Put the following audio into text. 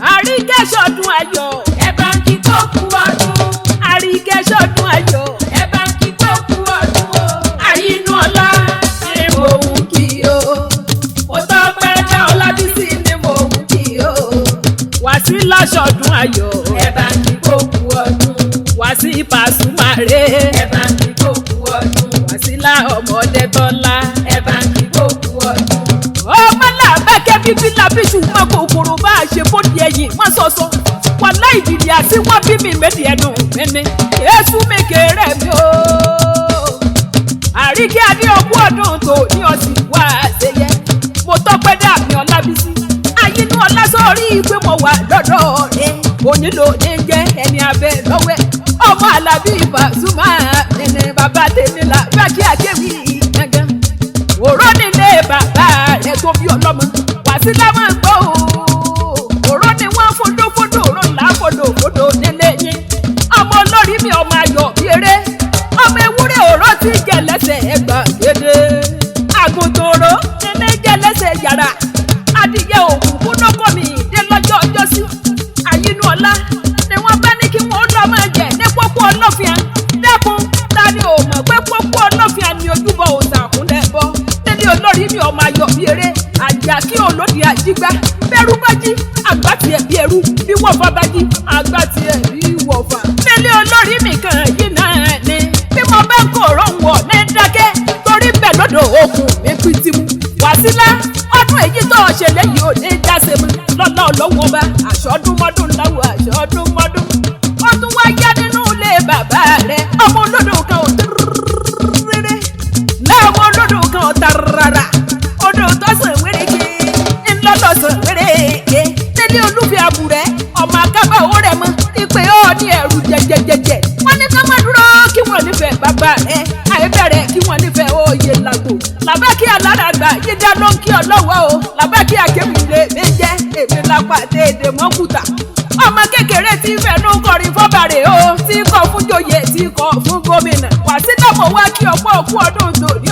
Àríkẹ́ ṣọdún ayọ̀. Ẹ bá ń kí kó kú ọdún. Àríkẹ́ ṣọdún ayọ̀. Ẹ bá ń kí kó kú ọdún o. Àyínú ọlá ni mò ń kí o. Mo tọ́pẹ́ dá Ọlábísí ni mò ń kí o. Wàsílà ṣọdún ayọ̀. Ẹ bá ń kí kó kú ọdún. Wassy Pasuma rè. Ẹ bá ń kí kó kú ọdún. Wàsílà ọmọ Odetola. Ẹ bá ń kí kó kú ọdún. Ọmọ làbẹ́kẹ́ bíbí làbí ṣùgbọ́n kòkòrò bá a ṣe bóde ẹ̀yìn wọ́n sọ̀sọ̀. Wàlá ìdìdì àti wọ́n bí mi méjì ẹnu mẹ́ni. Èésù mèkèrè mi o. Àríkẹ́ adé ọkú ọdún tó ní ọ̀sìn wá ṣeyẹ. Mo tọ́pẹ́ dá mi Ọlábísí. Àyínú ọlá sórí pé mo wà lọ́dọ̀ rẹ̀. Onílò ní jẹ́ ẹni abẹ lọ́wẹ́. Ọmọ Àlàbí Pasuma nínú bàbá tèmi là bá kí akéwì gángan. Òró nílé bàbá rẹ̀ tó bí ọlọ́mọ. Wàsílà máa ń gbọ́ o. Òró ni wọ́n fodófodó òró ńlá fodòfodò nílé yín. Ọmọ olórí mi ọmọ ayọ̀ bí eré. Ọmọ ewúrẹ́ òró ti jẹ lẹ́sẹ̀ ẹgbà gédé. Àgùntàn òró nílé jẹ lẹ́sẹ̀ yàrá. Adìyẹ òkùnkùn lọ́kọ̀ mi dé lọ́jọ́ ọjọ́ sí. Àyínú ọlá ni wọ́n bá ní kí wọ́n lọ máa jẹ ní pópó ọlọ́fíà. Dẹ́kun ta ni ò mọ̀ pé pópó ọlọ́fíà ni ojúbọ òsàkúnlẹ̀ bọ́. Nílé olórí mi ọmọ ayọ̀ bí eré. Àjà kí olódì àjígbá. Bẹ́rù bá jí àgbà tiẹ̀ bí ẹrú. Bí wọ́fà bá jí àgbà tiẹ̀ bí wọ́fà. Nílé olórí mi kan yìí náà ni. Bí mo bá ń kó òróǹwọ̀ ní dákẹ́. Torí bẹ́ẹ̀ lọ́dọ̀ okùn mi pìtìmù. Wàsílà ọdún èyí tó ṣe lẹ́yìn òní jáse mu lọ́lá ọlọ́wọ́ bá àṣọdúnmọ́dún láwọ̀ àṣọdúnmọ́dún. Ó tún wá yá nínú ilé bàbá rẹ̀ ọmọ olódò kan ò tẹ́rẹ́rẹ́ láwọn olódò kan ò tàràrà odò tó sàn wéréke ńlọ́lọ́ sàn wéréke nílé olúfẹ́ àbúrẹ́ ọmọ akábà ó rẹ̀ mọ́ ìpè ọ́ ní ẹ̀rù jẹjẹjẹjẹ. Wọ́n ní ká má dúró kí wọ́n nífẹ̀ẹ́ bàbá rẹ̀ àìbẹ̀rẹ̀ kí wọ́n nífẹ̀ẹ́ òye làgbò. Làbá kí aláràgbà yídá ló ń kí ọlọ́wọ́ o. Làbá kí akéwìlé mi jẹ́ èmi lápá déédé mọ́kúta. Ọmọ kékeré tí fẹ̀nú kọrin fọ́bàrẹ̀ o. Tí kò fún joyè tí kò fún gómìnà. Wàsílà mo wá kí ọ̀pọ̀ òkú ọdún tòní